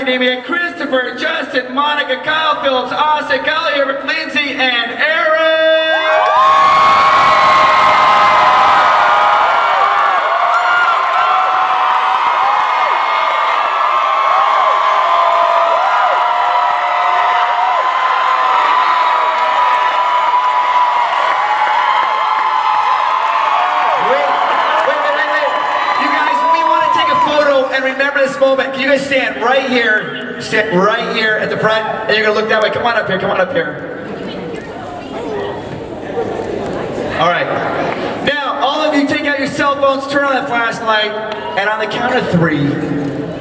Academia, Christopher, Justin, Monica, Kyle, Phillips, Austin, Kyle, Herbert, Lindsey, and Aaron! Remember this moment. Can you guys stand right here? Stand right here at the front, and you're gonna look that way. Come on up here. Come on up here. All right. Now, all of you, take out your cell phones, turn on that flashlight, and on the count of 3,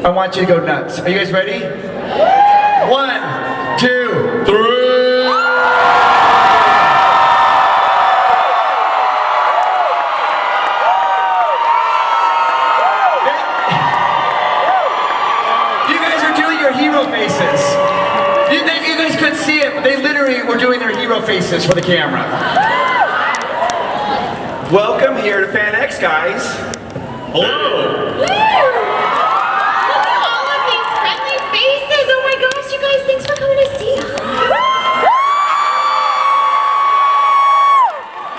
I want you to go nuts. Are you guys ready? 1, 2, 3. Faces. You guys couldn't see it, but they literally were doing their hero faces for the camera. Welcome here to FanX, guys. Hello. Look at all of these friendly faces. Oh my gosh, you guys, thanks for coming to see us.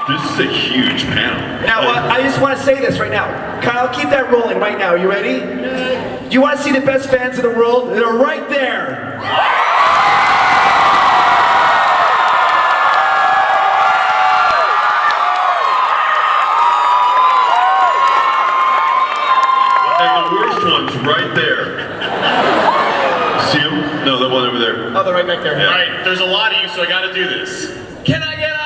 This is a huge panel. Now, I just want to say this right now. Kyle, keep that rolling right now. You ready? Do you want to see the best fans in the world? They're right there. And the worst one's right there. See them? No, that one over there. Oh, they're right back there. Yeah. All right, there's a lot of you, so I got to do this. Can I get a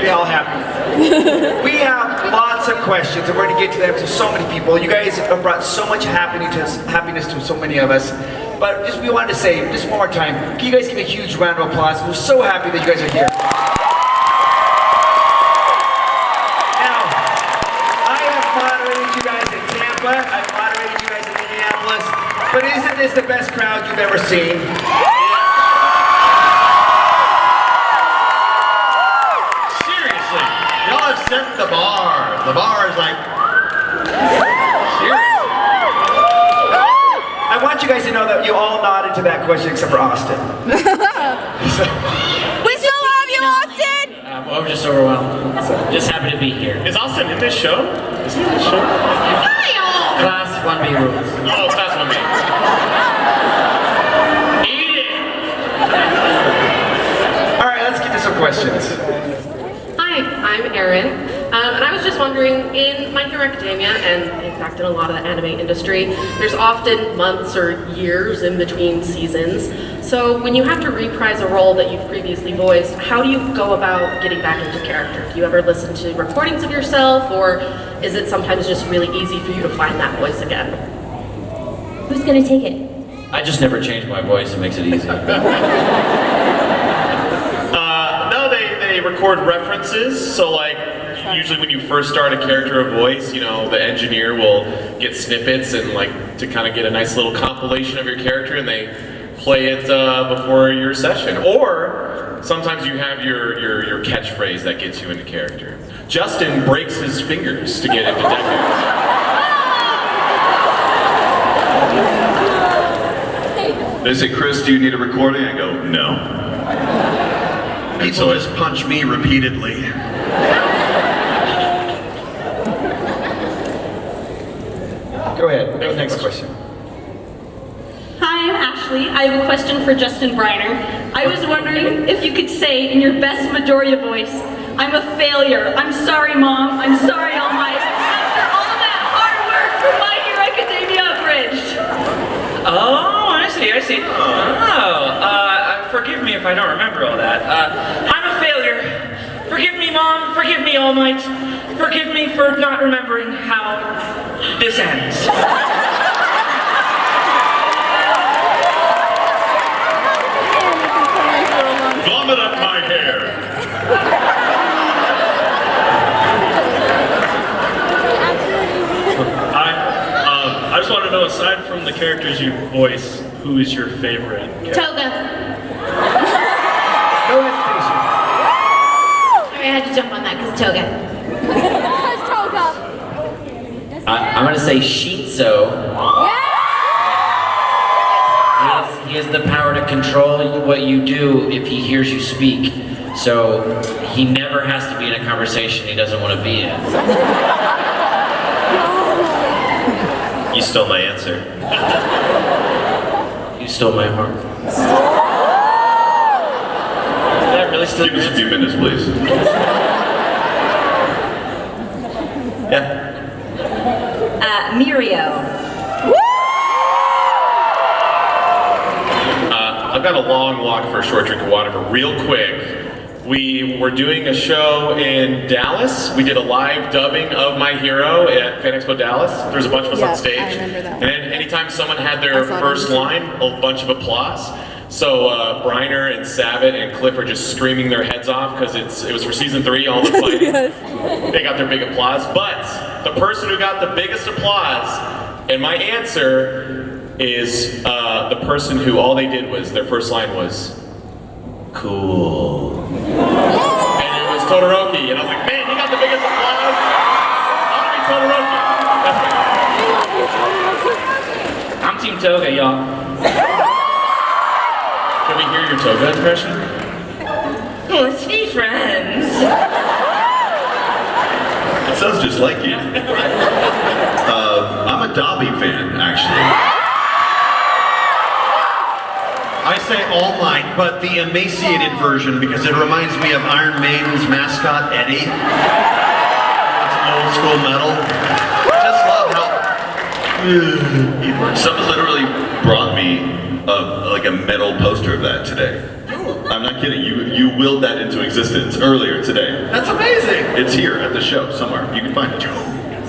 all happy. We have lots of questions, and we're going to get to them to so many people. You guys have brought so much happiness to so many of us. But we wanted to say, just one more time, can you guys give a huge round of applause? We're so happy that you guys are here. Now, I have moderated you guys in Tampa, I've moderated you guys in Minneapolis, but isn't this the best crowd you've ever seen? set the bar. The bar is like, seriously. I want you guys to know that you all nodded to that question except for Austin. We still love you, Austin! Well, we're just overwhelmed. Just happy to be here. Is Austin in this show? Is he in this show? Kyle! Class 1B rules. Oh, Class 1B. Eat it! Alright, let's get to some questions. Hi, I'm Erin, and I was just wondering, in My Hero Academia, and in fact in a lot of the anime industry, there's often months or years in between seasons. So when you have to reprise a role that you've previously voiced, how do you go about getting back into character? Do you ever listen to recordings of yourself, or is it sometimes just really easy for you to find that voice again? Who's gonna take it? I just never change my voice, it makes it easy. No, they record references, so like, usually when you first start a character or voice, you know, the engineer will get snippets and like, to kind of get a nice little compilation of your character, and they play it before your session. Or sometimes you have your catchphrase that gets you into character. Justin breaks his fingers to get into Deckers. They say, Chris, do you need a recording? I go, no. People just punch me repeatedly. Go ahead, next question. Hi, I'm Ashley. I have a question for Justin Briner. I was wondering if you could say in your best Majora voice, "I'm a failure. I'm sorry, Mom. I'm sorry, All Might. After all that hard work for My Hero Academia Abridged." Oh, I see. Forgive me if I don't remember all that. I'm a failure. Forgive me, Mom. Forgive me, All Might. Forgive me for not remembering how this ends. Vomit up my hair. I just want to know, aside from the characters you voice, who is your favorite character? Toga. No hesitation. I had to jump on that because Toga. I'm gonna say Shitso. He has the power to control what you do if he hears you speak. So he never has to be in a conversation he doesn't want to be in. You stole my answer. You stole my heart. That really still Give us a few minutes, please. Yeah. Mirio. I've got a long walk for a short drink of water, but real quick, we were doing a show in Dallas. We did a live dubbing of My Hero at FanX Dallas. There was a bunch of us on stage. I remember that. And then anytime someone had their I saw it on first YouTube. line, a bunch of applause. So Briner and Sabat and Cliff are just screaming their heads off because it was for season 3, all the fighting. They got their big applause. But the person who got the biggest applause, and my answer is the person who all they did was, their first line was, cool. And it was Todoroki, and I was like, man, he got the biggest applause. I want to be Todoroki. That's me. I'm Team Toga, y'all. Can we hear your Toga impression? Let's be friends. It sounds just like you. I'm a Dobby fan, actually. I say All Might, but the emaciated version because it reminds me of Iron Maiden's mascot, Eddie. It's old school metal. Just love how... Someone literally brought me like a metal poster of that today. I'm not kidding. You willed that into existence earlier today. That's amazing! It's here at the show somewhere. You can find it.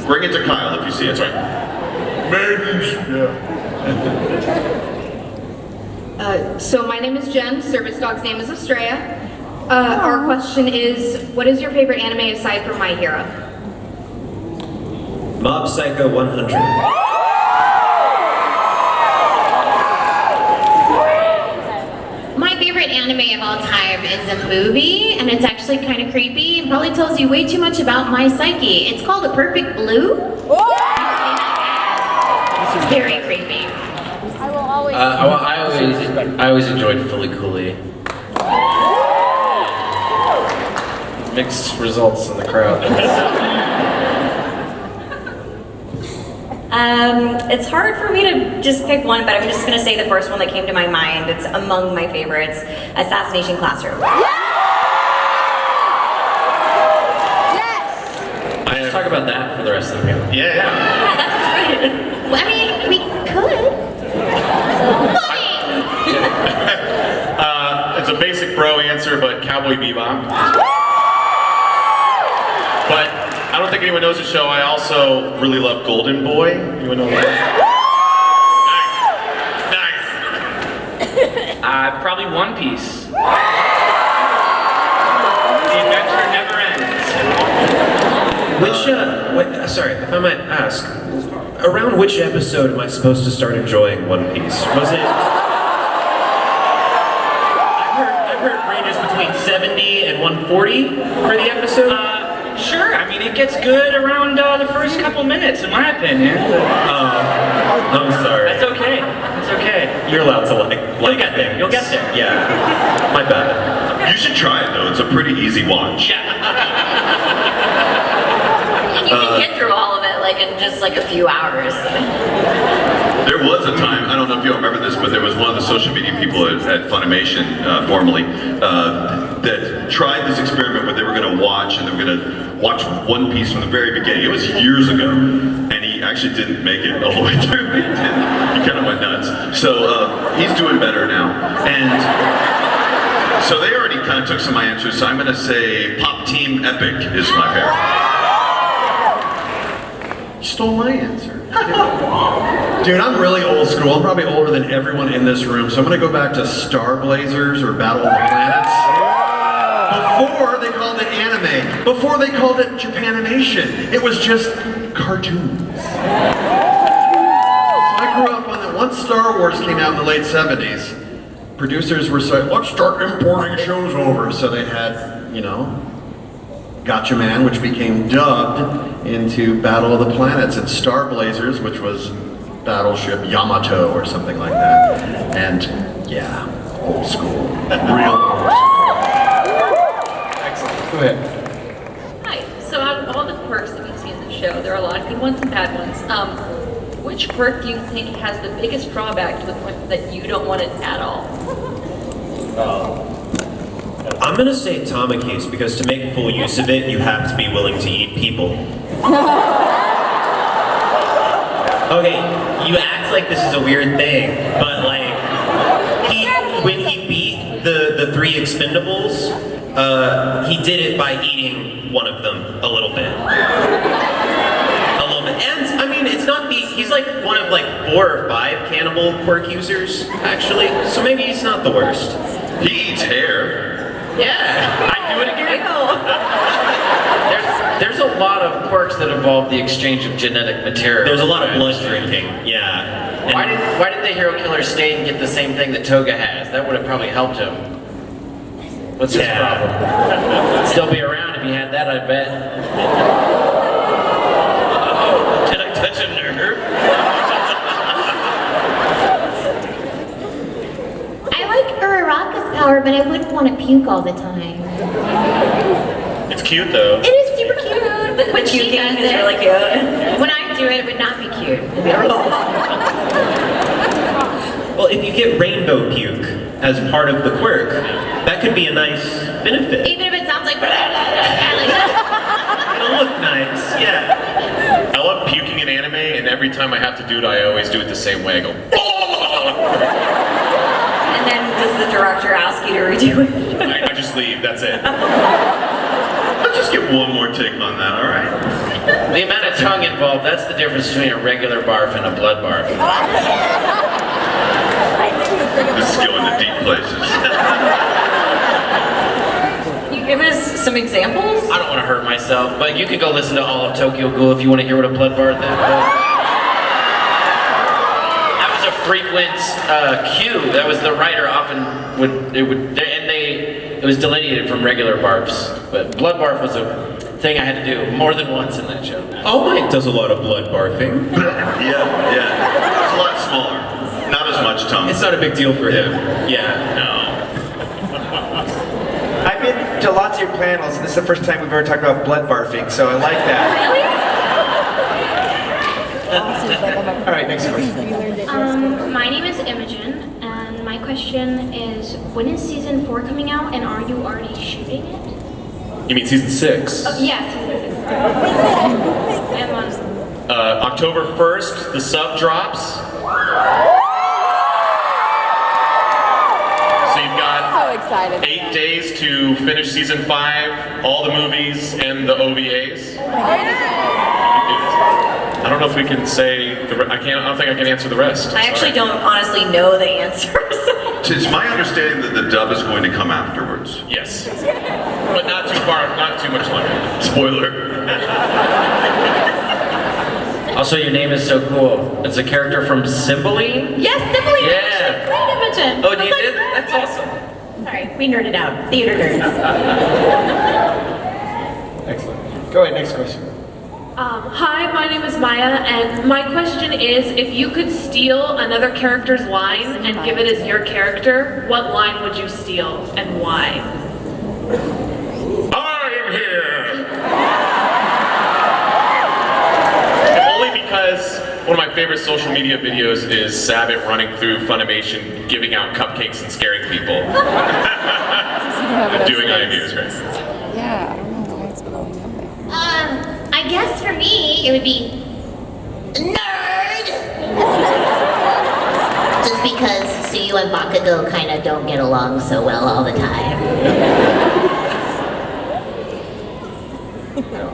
Bring it to Kyle if you see it. That's right. Maidens. Yeah. So my name is Jen, service dog's name is Estrella. Our question is, what is your favorite anime aside from My Hero? Mob Psycho 100. My favorite anime of all time is a movie, and it's actually kind of creepy and probably tells you way too much about my psyche. It's called A Perfect Blue. It's very creepy. I always enjoyed Fully Cooley. Mixed results in the crowd. It's hard for me to just pick one, but I'm just gonna say the first one that came to my mind. It's among my favorites, Assassination Classroom. Let's talk about that for the rest of the meal. Yeah. Yeah, that sounds great. Well, I mean, we could. It's a basic bro answer, but Cowboy Bebop. But I don't think anyone knows the show. I also really love Golden Boy. Anyone know that? Nice. Probably One Piece. The adventure never ends. Sorry, if I might ask, around which episode am I supposed to start enjoying One Piece? Was it? I've heard ranges between 70 and 140 for the episode. Sure, I mean, it gets good around the first couple minutes, in my opinion. I'm sorry. That's okay. That's okay. You're allowed to like You'll get there. You'll get there. Yeah. My bad. You should try it though. It's a pretty easy watch. And you can get through all of it like in just like a few hours. There was a time, I don't know if you remember this, but there was one of the social media people at Funimation, formerly, that tried this experiment where they were going to watch, and they were going to watch One Piece from the very beginning. It was years ago, and he actually didn't make it all the way through. He kind of went nuts. So he's doing better now. And so they already kind of took some of my answers, so I'm going to say Pop Team Epic is my favorite. You stole my answer. Dude, I'm really old school. I'm probably older than everyone in this room, so I'm gonna go back to Star Blazers or Battle of the Planets. Before they called it anime, before they called it Japanimation, it was just cartoons. So I grew up when once Star Wars came out in the late 70s, producers were saying, let's start importing shows over. So they had, you know, Gotcha Man, which became dubbed into Battle of the Planets, and Star Blazers, which was Battleship Yamato or something like that. And yeah, old school. Real old school. Excellent. Go ahead. Hi. So out of all the quirks that we've seen in the show, there are a lot of good ones and bad ones. Which quirk do you think has the biggest drawback to the point that you don't want it at all? I'm gonna say Tamaki's, because to make full use of it, you have to be willing to eat people. Okay, you act like this is a weird thing, but like, when he beat the 3 Expendables, he did it by eating one of them a little bit. And, I mean, it's not he's like one of like 4 or 5 cannibal quirk users, actually, so maybe he's not the worst. He eats hair. Yeah, I'd do it again. There's a lot of quirks that involve the exchange of genetic material. There's a lot of blood drinking, yeah. And Why did the hero killer stay and get the same thing that Toga has? That would have probably helped him. What's his problem? Still be around if he had that, I bet. Did I touch a nerve? I like Uraraka's power, but I wouldn't want to puke all the time. It's cute though. It is super cute. When she does is it, really cute. when I do it, it would not be cute. well, if you get rainbow puke as part of the quirk, that could be a nice benefit. Even if it sounds like like that. It'll look nice, yeah. I love puking in anime, and every time I have to do it, I always do it the same way. I go. And then does the director ask you to redo it? I just leave. That's it. Let's just get one more take on that, all right? The amount of tongue involved, that's the difference between a regular barf and a blood barf. This is going to deep places. Can you give us some examples? I don't want to hurt myself, but you could go listen to all of Tokyo Ghoul if you want to hear what a blood barf is. That was a frequent cue. That was the writer often it was delineated from regular barfs, but blood barf was a thing I had to do more than once in that show. All Might does a lot of blood barfing. yeah. It's a lot smaller. Not as much tongue. It's not a big deal for him. Yeah. No. I've been to lots of your panels, and this is the first time we've ever talked about blood barfing, so I like that. Really? All right, next question. My name is Imogen, and my question is, when is season 4 coming out, and are you already shooting it? You mean season 6? Oh, yes, season 6. I'm on. October 1st, the sub drops. So you've got 8 days to finish season 5, all the movies and the OVAs. I don't know if we can say I don't think I can answer the rest. I actually don't honestly know the answers. It's my understanding that the dub is going to come afterwards. Yes. But not too far, not too much longer. Spoiler. Also, your name is so cool. It's a character from Cymbeline? Yes, Cymbeline. Yeah. Great Imogen. Oh, you did? That's awesome. Sorry, we nerded out. Theater nerds. Excellent. Go ahead, next question. Hi, my name is Maya, and my question is, if you could steal another character's line and give it as your character, what line would you steal and why? I am here! If only because one of my favorite social media videos is Sabat running through Funimation, giving out cupcakes and scaring people. And doing ideas, right? Yeah, I don't know why it's blowing up there. I guess for me, it would be nerd. Just because Suyu and Bakugo kind of don't get along so well all the time.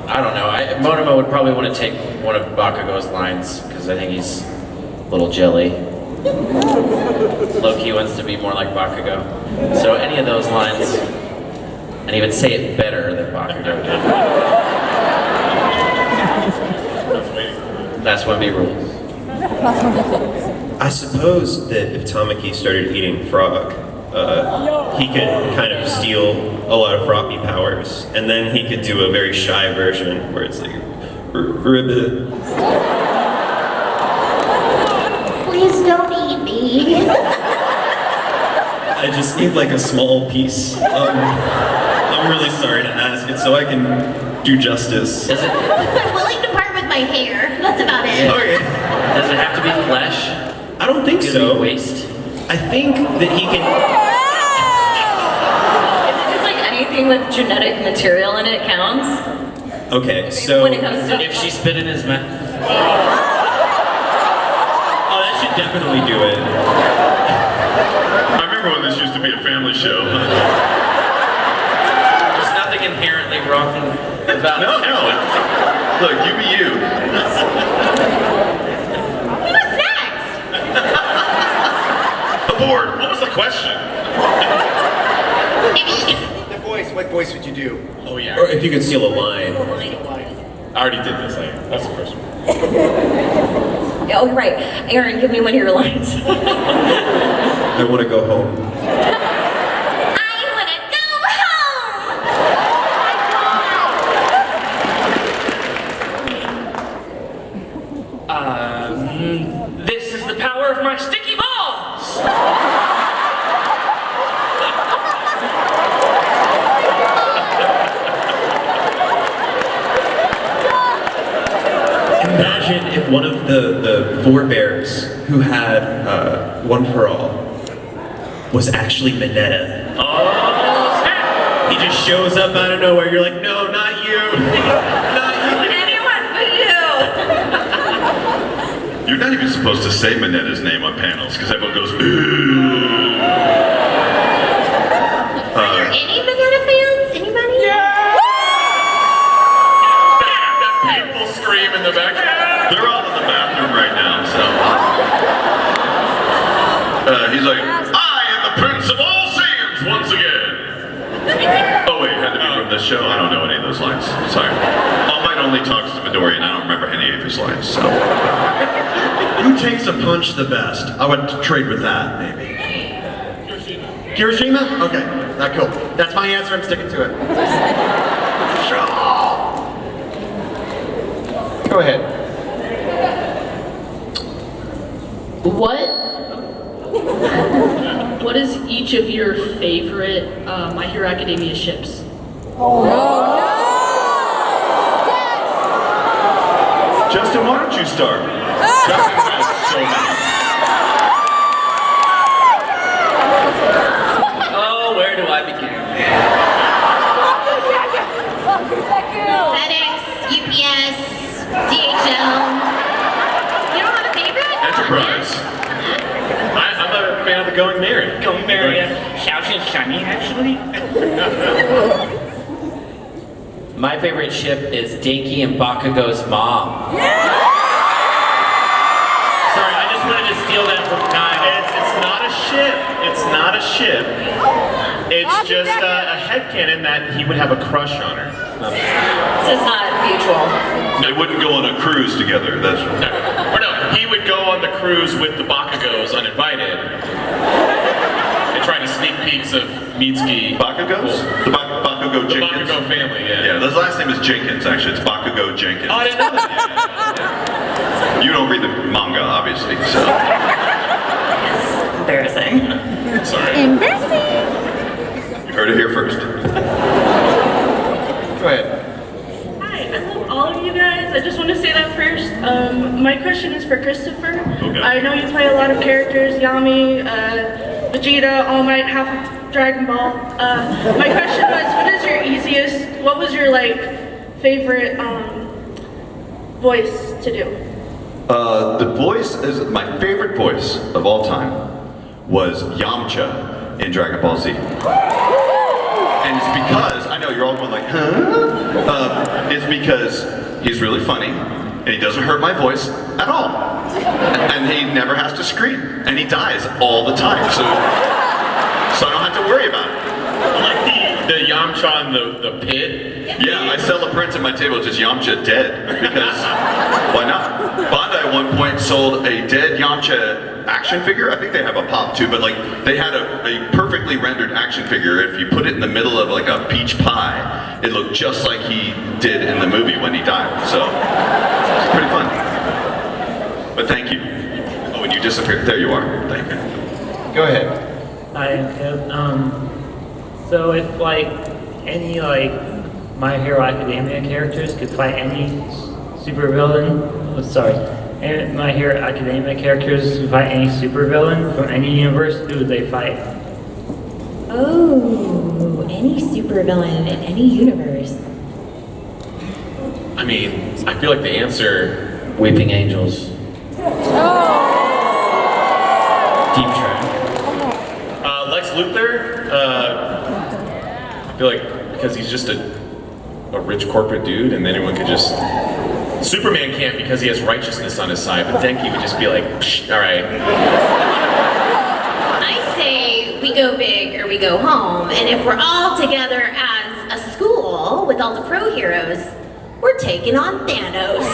I don't know. Monoma would probably want to take one of Bakugo's lines, because I think he's a little jelly. Loki wants to be more like Bakugo. So any of those lines, and he would say it better than Bakugo did. That's what we rules. I suppose that if Tamaki started eating frog, he could kind of steal a lot of Froppy powers, and then he could do a very shy version where it's like, ribbit. Please don't eat me. I just need like a small piece. I'm really sorry to ask it so I can do justice. I'm willing to part with my hair. That's about it. Okay. Does it have to be flesh? I don't think Could so. it be waste? I think that he can. Is it just like anything with genetic material in it counts? Okay, so. When it comes to If she spit in his mouth. Oh, that should definitely do it. I remember when this used to be a family show. There's nothing inherently wrong about No. Look, you be you. What's next? Aboard. What was the question? The voice, what voice would you do? Oh yeah. Or if you could steal a line. I already did this. That's the first one. Oh, right. Aaron, give me one of your lines. I want to go home. This is the power of my sticky balls! Imagine if one of the forebears who had One for All was actually Mineta. Oh, snap! He just shows up out of nowhere. You're like, no, not you. Not you. Anyone but you! You're not even supposed to say Mineta's name on panels because everyone goes, ooh. Are there any Vegeta fans? Anybody? That painful scream in the back. They're all in the bathroom right now, so. He's like, I am the Prince of all Saiyans once again. Oh wait, had to be from this show? I don't know any of those lines. Sorry. All Might only talks to Midoriya, and I don't remember any of his lines, so. Who takes a punch the best? I would trade with that, maybe. Kirishima? Okay, that's cool. That's my answer, I'm sticking to it. Go ahead. What is each of your favorite My Hero Academia ships? Justin, why don't you start? Justin has so many. Oh, where do I begin? FedEx, UPS, DHL. You don't have a favorite? Enterprise. I'm a fan of the Going Merry. Going Mary. Shouts and Sunny, actually. My favorite ship is Denki and Bakugo's mom. Sorry, I just wanted to steal that from Kyle. It's not a ship. It's not a ship. It's just a headcanon that he would have a crush on her. So it's not mutual. They wouldn't go on a cruise together. That's Or no, he would go on the cruise with the Bakugos uninvited. And try to sneak peeks of Mitsuki. Bakugos? The Bakugo The Jenkins? Bakugo family, yeah. Yeah, his last name is Jenkins, actually. It's Bakugo Jenkins. Oh, I didn't know that. You don't read the manga, obviously, so. Embarrassing. Sorry. Embarrassing. You heard it here first. Go ahead. Hi, I love all of you guys. I just want to say that first. My question is for Christopher. Okay. I know you play a lot of characters, Yami, Vegeta, All Might, half of Dragon Ball. My question was, what was your favorite voice to do? The voice is my favorite voice of all time was Yamcha in Dragon Ball Z. And it's because, I know you're all going like, huh? It's because he's really funny and he doesn't hurt my voice at all. And he never has to scream and he dies all the time. So I don't have to worry about it. Like the Yamcha in the pit. Yeah, I sell a print at my table, just Yamcha dead, because why not? Bandai at one point sold a dead Yamcha action figure. I think they have a pop too, but like they had a perfectly rendered action figure. If you put it in the middle of like a peach pie, it looked just like he did in the movie when he died. So it's pretty fun. But thank you. Oh, and you disappeared. There you are. Thank you. Go ahead. Hi, so if like any like My Hero Academia characters could fight any supervillain, any My Hero Academia characters could fight any supervillain from any universe, who would they fight? Oh, any supervillain in any universe. I mean, I feel like the answer. Weeping Angels. Deep track. Lex Luthor. I feel like because he's just a rich corporate dude, and anyone could just. Superman can't because he has righteousness on his side, but Denki would just be like, psh, all right. I say we go big or we go home, and if we're all together as a school with all the pro heroes, we're taking on Thanos.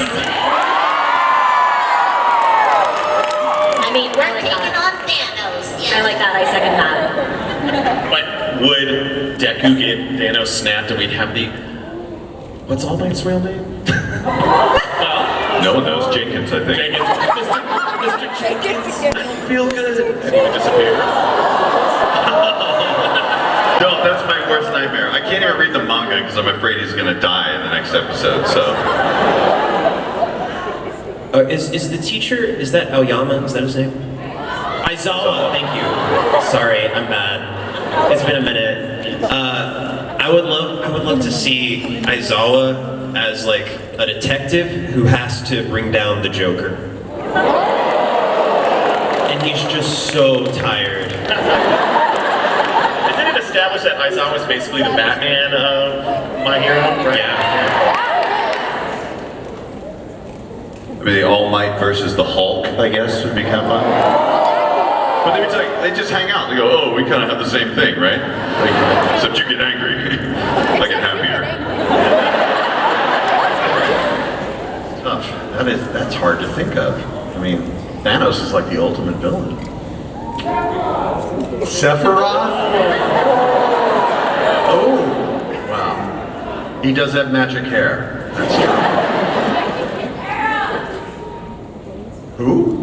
I mean, we're taking on Thanos. Yeah. I like that, I second that. But would Deku get Thanos snapped and we'd have the... What's All Might's real name? No one knows. Jenkins, I think. Jenkins. Mr. Jenkins. I don't feel good. And he would disappear. No, that's my worst nightmare. I can't even read the manga because I'm afraid he's gonna die in the next episode, so. Is the teacher, is that Aoyama? Is that his name? Aizawa, thank you. Sorry, I'm bad. It's been a minute. I would love to see Aizawa as like a detective who has to bring down the Joker. And he's just so tired. Isn't it established that Aizawa is basically the Batman of My Hero? Right? Yeah. Maybe the All Might versus the Hulk, I guess, would be kind of fun. But they just hang out. They go, oh, we kind of have the same thing, right? Like, except you get angry. I get happier. Tough. That's hard to think of. I mean, Thanos is like the ultimate villain. Sephiroth? Oh, wow. He does have magic hair. That's true. Who?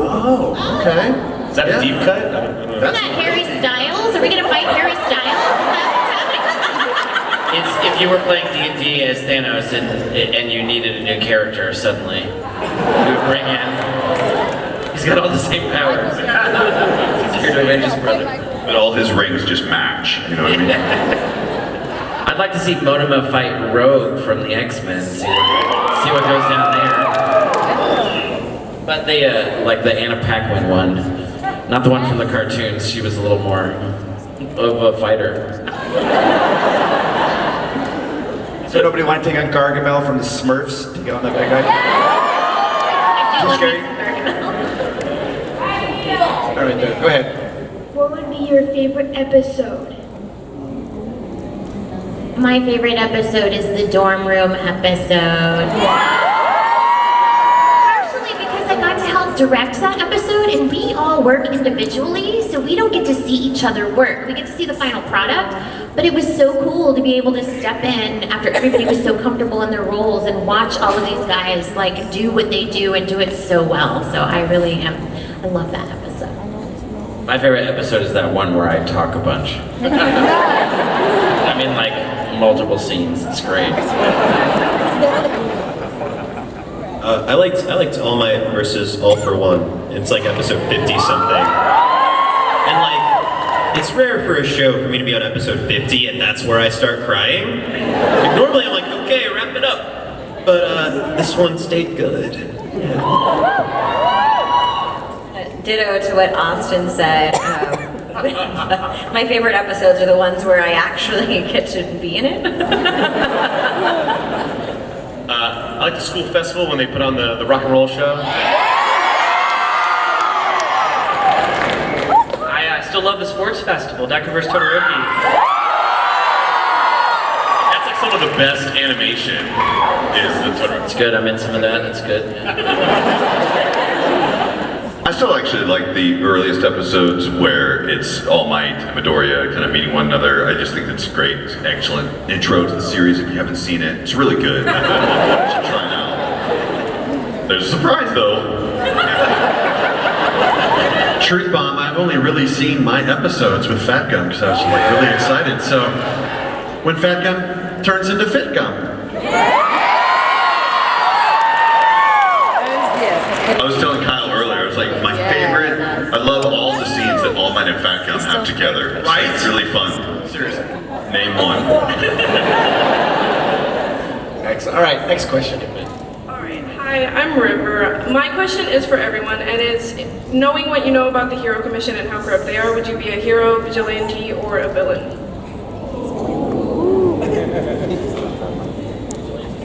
Oh, okay. Is that a deep cut? Isn't that Harry Styles? Are we gonna fight Harry Styles? It's if you were playing D&D as Thanos and you needed a new character suddenly, you would bring in. He's got all the same powers. He's here to avenge his brother. But all his rings just match. You know what I mean? I'd like to see Monoma fight Rogue from the X-Men. See what goes down there. But like the Anna Paquin one, not the one from the cartoons. She was a little more of a fighter. So nobody want to take on Gargamel from the Smurfs to get on that bad guy? Too scary? All right, go ahead. What would be your favorite episode? My favorite episode is the dorm room episode. Partially because I got to help direct that episode, and we all work individually, so we don't get to see each other work. We get to see the final product, but it was so cool to be able to step in after everybody was so comfortable in their roles and watch all of these guys like do what they do and do it so well. So I love that episode. My favorite episode is that one where I talk a bunch. I mean, like multiple scenes. It's great. I liked All Might versus All for One. It's like episode 50 something. And like, it's rare for a show for me to be on episode 50 and that's where I start crying. Like, normally I'm like, okay, wrap it up. But this one stayed good. Yeah. Ditto to what Austin said. My favorite episodes are the ones where I actually get to be in it. I like the school festival when they put on the rock and roll show. I still love the sports festival, Deku vs. Todoroki. That's like some of the best animation is the Todoroki. It's good. I'm in some of that. It's good. I still actually like the earliest episodes where it's All Might and Midoriya kind of meeting one another. I just think it's great, excellent intro to the series if you haven't seen it. It's really good. You should try it out. There's a surprise though. Truth bomb, I've only really seen my episodes with Fat Gum because I was like really excited. So when Fat Gum turns into Fit Gum. I was telling Kyle earlier, I was like, my favorite, I love all the scenes that All Might and Fat Gum have together. Right? It's really fun. Seriously. Name one. Excellent. All right, next question. Alright, hi, I'm River. My question is for everyone, and it's knowing what you know about the Hero Commission and how corrupt they are, would you be a hero, vigilante, or a villain?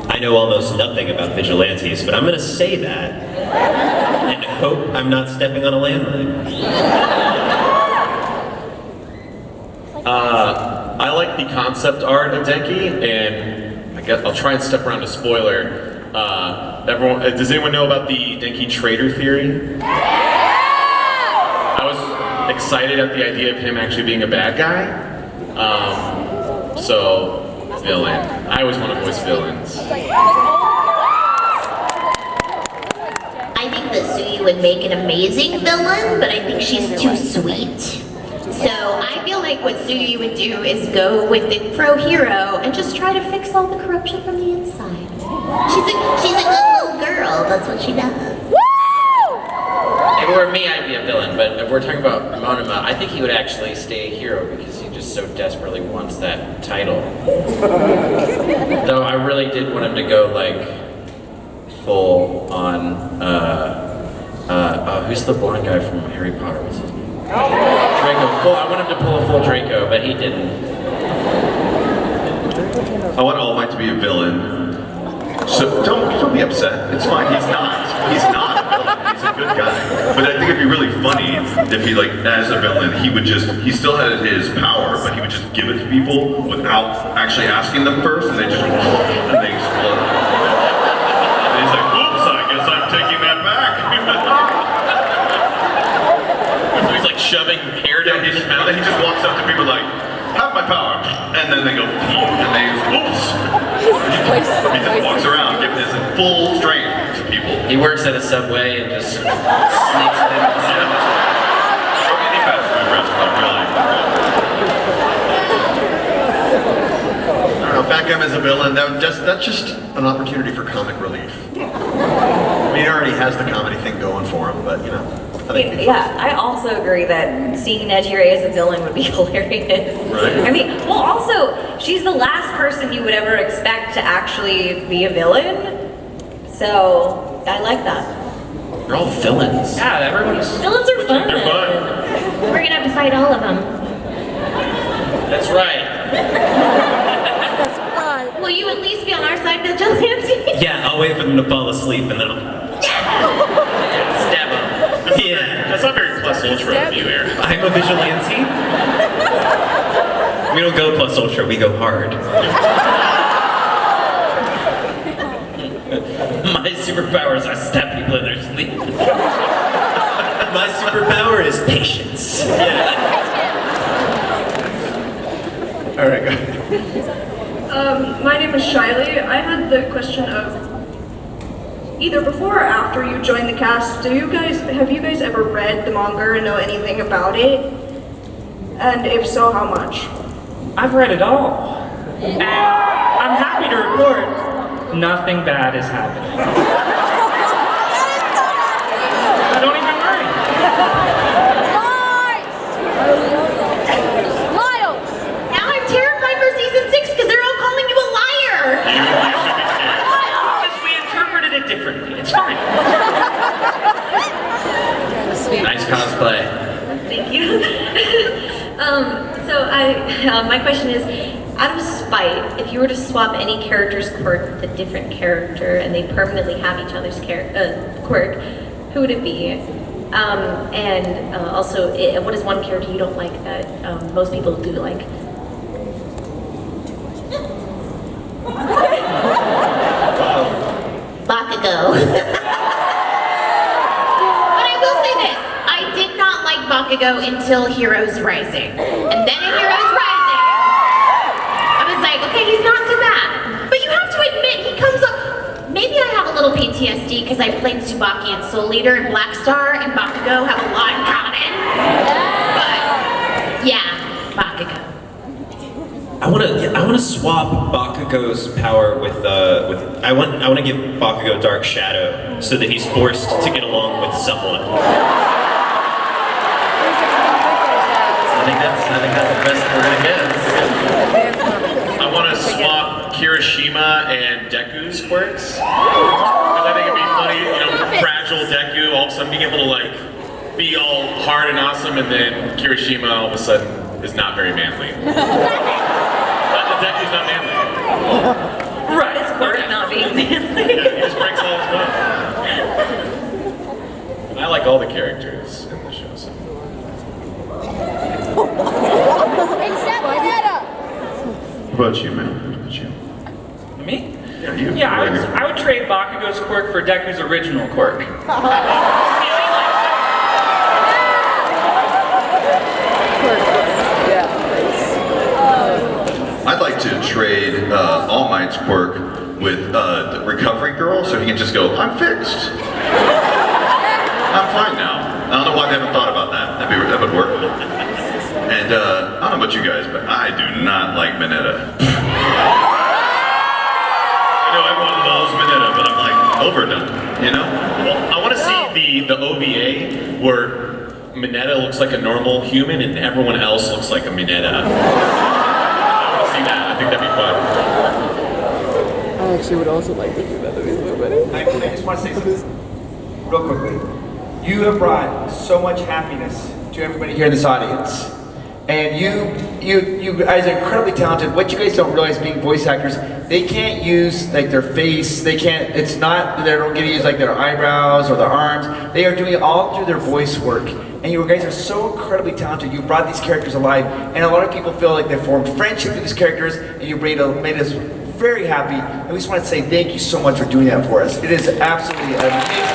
I know almost nothing about vigilantes, but I'm gonna say that. And hope I'm not stepping on a landmine. I like the concept art of Denki, and I guess I'll try and step around a spoiler. Everyone, does anyone know about the Denki traitor theory? I was excited at the idea of him actually being a bad guy. So, villain. I always want to voice villains. I think that Suyu would make an amazing villain, but I think she's too sweet. So I feel like what Suyu would do is go with the pro hero and just try to fix all the corruption from the inside. She's a good little girl. That's what she does. If it were me, I'd be a villain, but if we're talking about Monoma, I think he would actually stay a hero because he just so desperately wants that title. Though I really did want him to go like full on, who's the blonde guy from Harry Potter? What's his name? Draco. Full, I want him to pull a full Draco, but he didn't. I want All Might to be a villain. So don't be upset. It's fine. He's not. He's not a villain. He's a good guy. But I think it'd be really funny if he, like, as a villain, he still had his power, but he would just give it to people without actually asking them first, and they just and they explode. And he's like, "Oops, I guess I'm taking that back." So he's like shoving hair down his mouth. He just walks up to people like, "Have my power," and then they go, and they oops. He just walks around giving his full strength to people. He works at a Subway and just sneaks it in. Or any fast food restaurant, really. I don't know, Fat Gum as a villain, that's just an opportunity for comic relief. I mean, he already has the comedy thing going for him, but you know. Yeah, I also agree that seeing Nejire as a villain would be hilarious. Right. I mean, well, also, she's the last person you would ever expect to actually be a villain. So, I like that. They're all villains. Yeah, everyone's... Villains are fun. They're fun. We're gonna have to fight all of them. That's right. Will you at least be on our side, vigilante? Yeah, I'll wait for them to fall asleep and then I'll... Stab him. Yeah. That's not very plus ultra of you, Aaron. I'm a vigilante. We don't go plus ultra, we go hard. My superpower is I stab people in their sleep. My superpower is patience. All right, go ahead. My name is Shiley. I had the question of either before or after you joined the cast, have you guys ever read the manga and know anything about it? And if so, how much? I've read it all. And I'm happy to report nothing bad is happening. I don't even worry. Now I'm terrified for season 6 because they're all calling you a liar. You should be scared. Because we interpreted it differently. It's fine. Nice cosplay. Thank you. My question is, out of spite, if you were to swap any character's quirk with a different character and they permanently have each other's quirk, who would it be? Also, what is one character you don't like that most people do like? Bakugo. Bakugo until Heroes Rising. And then in Heroes Rising, I was like, okay, he's not so bad. But you have to admit, he comes up, maybe I have a little PTSD because I played Tsubaki and Soul Eater and Black Star and Bakugo have a lot in common. But, yeah, Bakugo. I wanna swap Bakugo's power with I want to give Bakugo Dark Shadow so that he's forced to get along with someone. I think that's the best we're gonna get. I want to swap Kirishima and Deku's quirks. Because I think it'd be funny, you know, fragile Deku all of a sudden being able to like be all hard and awesome, and then Kirishima all of a sudden is not very manly. But the Deku's not manly. Right, it's Quirk not being manly. Yeah, he just breaks all his bones. And I like all the characters in the show. So. What about you, man? What about you? Me? Yeah, you. Yeah, I would trade Bakugo's quirk for Deku's original quirk. I'd like to trade All Might's quirk with the recovery girl so he can just go, I'm fixed. I'm fine now. I don't know why they haven't thought about that. That would work. And I don't know about you guys, but I do not like Mineta. I know everyone loves Mineta, but I'm like, overdone, you know? Well, I want to see the OVA where Mineta looks like a normal human and everyone else looks like a Mineta. I want to see that. I think that'd be fun. I actually would also like to do that. That'd be so funny. I just want to say something real quickly. You have brought so much happiness to everybody here in this audience. And you guys are incredibly talented. What you guys don't realize, being voice actors, they can't use like their face. They can't. It's not. They don't get to use like their eyebrows or their arms. They are doing it all through their voice work. And you guys are so incredibly talented. You brought these characters alive, and a lot of people feel like they formed friendship with these characters, and you made us very happy. And we just want to say thank you so much for doing that for us. It is absolutely amazing.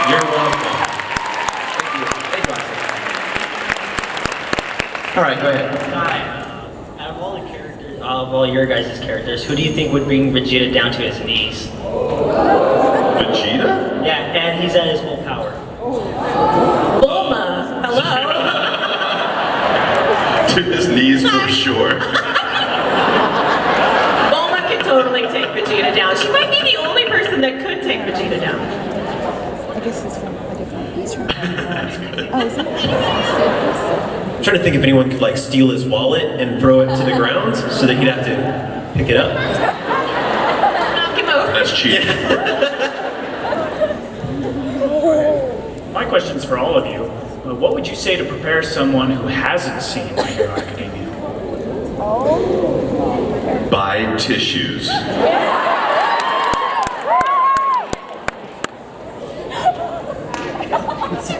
You're welcome. All right, go ahead. Hi. Out of all the characters, out of all your guys' characters, who do you think would bring Vegeta down to his knees? Vegeta? Yeah, and he's at his full power. Bulma, hello? To his knees for sure. Bulma can totally take Vegeta down. She might be the only person that could take Vegeta down. I guess he's from a different. He's from. Oh, is it? I'm trying to think if anyone could like steal his wallet and throw it to the ground so that he'd have to pick it up. Knock him over. That's cheap. My question's for all of you. What would you say to prepare someone who hasn't seen My Hero Academia? Buy tissues.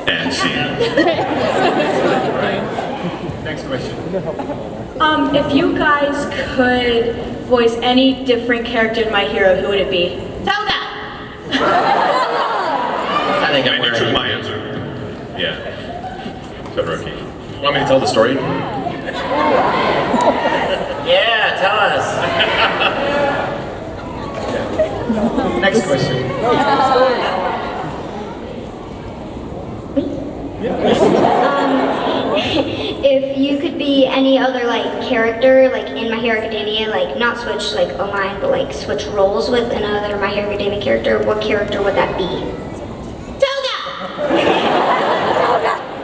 And scene. Next question. If you guys could voice any different character in My Hero, who would it be? Toga! I think I'm You took wearing my answer. Yeah. Todoroki. Want me to tell the story? Yeah, tell us. Next question. If you could be any other like character, like in My Hero Academia, like not switch like a line, but like switch roles with another My Hero Academia character, what character would that be?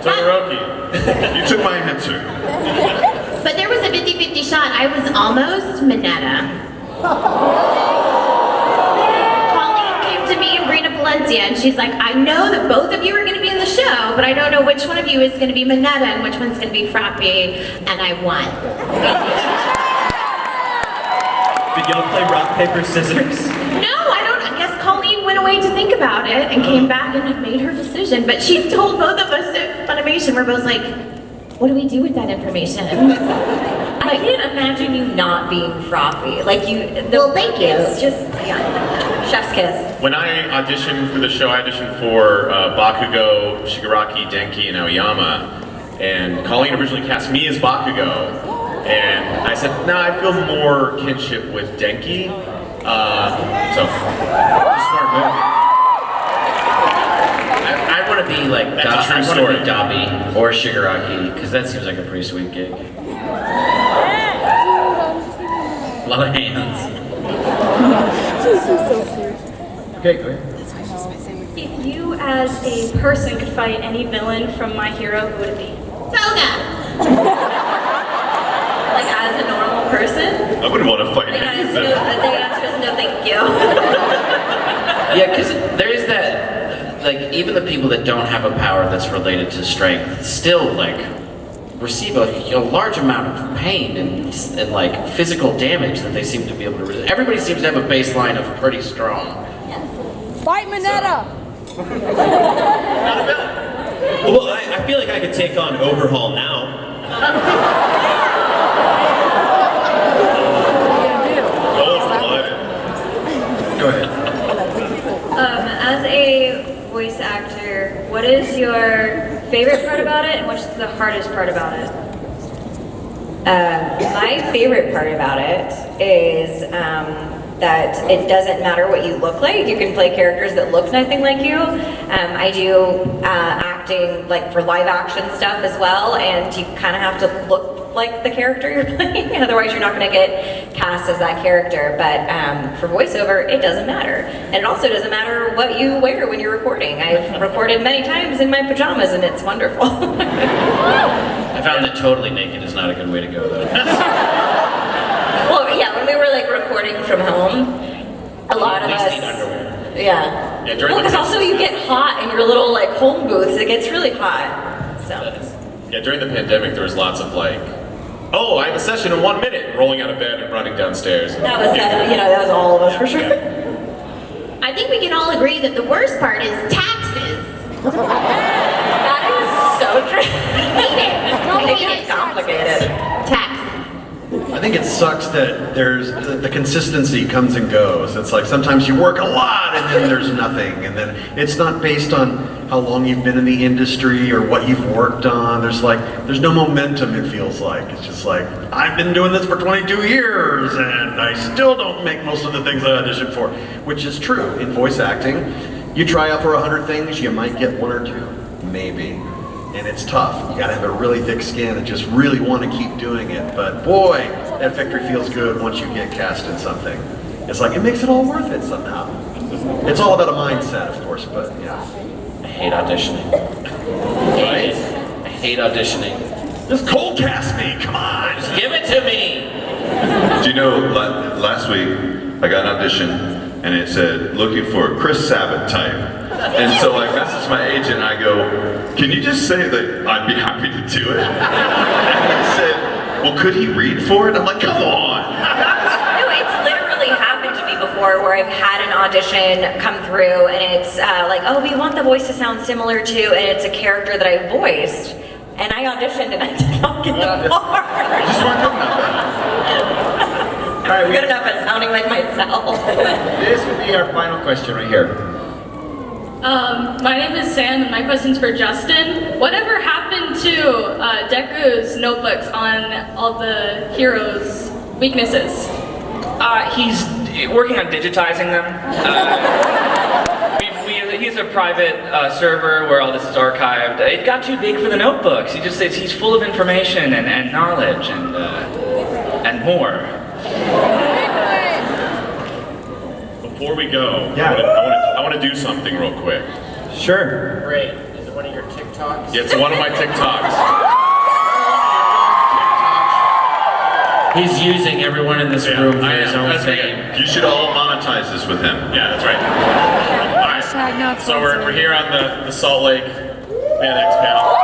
Todoroki. You took my answer. But there was a 50-50 shot. I was almost Mineta. Colleen came to me and Brina Valencia, and she's like, I know that both of you are going to be in the show, but I don't know which one of you is going to be Mineta and which one's going to be Frappy, and I won. Did y'all play rock, paper, scissors? No, I don't. I guess Colleen went away to think about it and came back and made her decision. But she told both of us at Funimation, we're both like, what do we do with that information? I can't imagine you not being frothy. Like you. Well, thank you. It's just chef's kiss. When I auditioned for the show, I auditioned for Bakugo, Shigaraki, Denki, and Aoyama. And Colleen originally cast me as Bakugo. And I said, no, I feel more kinship with Denki. So, smart move. I want to be like That's a true I story. want to be Dabi or Shigaraki because that seems like a pretty sweet gig. A lot of hands. Okay, go ahead. If you as a person could fight any villain from My Hero, who would it be? Toga! Like as a normal person. I wouldn't want to fight The any of answer them. is no, thank you. Yeah, because there is that, like, even the people that don't have a power that's related to strength still, like, receive a large amount of pain and like, physical damage that they seem to be able to resist. Everybody seems to have a baseline of pretty strong. Fight Mineta! Well, I feel like I could take on Overhaul now. Go ahead. As a voice actor, what is your favorite part about it and what's the hardest part about it? My favorite part about it is that it doesn't matter what you look like. You can play characters that look nothing like you. I do acting like for live action stuff as well, and you kind of have to look like the character you're playing, otherwise you're not going to get cast as that character. But for voiceover, it doesn't matter. And it also doesn't matter what you wear when you're recording. I've recorded many times in my pajamas, and it's wonderful. I found that totally naked is not a good way to go, though. Well, yeah, when we were like recording from home, a lot of us. Yeah. Yeah, during Well, the because also you get hot in your little like home booths. It gets really hot. So. Yeah, during the pandemic, there was lots of like, oh, I have a session in 1 minute, rolling out of bed and running downstairs. That was definitely, that was all of us for sure. I think we can all agree that the worst part is taxes. That is so true. Hate it. It's complicated. Taxes. I think it sucks that there's the consistency comes and goes. It's like sometimes you work a lot and then there's nothing, and then it's not based on how long you've been in the industry or what you've worked on. There's no momentum, it feels like. It's just like, I've been doing this for 22 years and I still don't make most of the things I auditioned for, which is true in voice acting. You try out for 100 things, you might get 1 or 2, maybe. And it's tough. You gotta have a really thick skin and just really want to keep doing it. But boy, that victory feels good once you get cast in something. It's like, it makes it all worth it somehow. It's all about a mindset, of course, but yeah. I hate auditioning. Right? I hate auditioning. Just cold cast me, come on! Just give it to me! Do you know, last week I got an audition and it said, looking for a Chris Sabat type. And so I messaged my agent and I go, can you just say that I'd be happy to do it? And he said, well, could he read for it? I'm like, come on! No, it's literally happened to me before where I've had an audition come through and it's like, oh, we want the voice to sound similar to, and it's a character that I voiced. And I auditioned and I did not get the part. You just weren't good enough. All right, Good enough at sounding like myself. This would be our final question right here. My name is Sam, and my question's for Justin. Whatever happened to Deku's notebooks on all the heroes' weaknesses? He's working on digitizing them. We use a private server where all this is archived. It got too big for the notebooks. He just says he's full of information and knowledge and more. Before we go, Yeah. I want to do something real quick. Sure. Great. Is it one of your TikToks? Yeah, it's one of my TikToks. He's using everyone in this room for his own fame. You should all monetize this with him. Yeah, that's right. All right. So we're here on the Salt Lake FanX panel.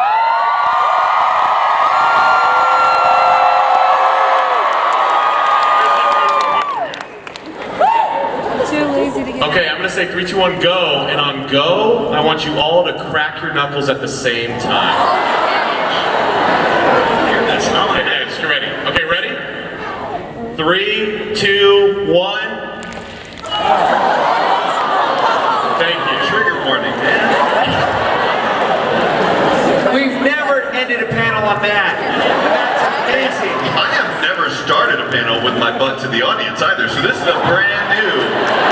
Too lazy to get Okay, I'm gonna say 3, 2, 1, go, and on go, I want you all to crack your knuckles at the same time. Okay, just get ready. Okay, ready? 3, 2, 1. Thank you. Trigger warning, man. We've never ended a panel on that. That's amazing. I have never started a panel with my butt to the audience either, so this is a brand new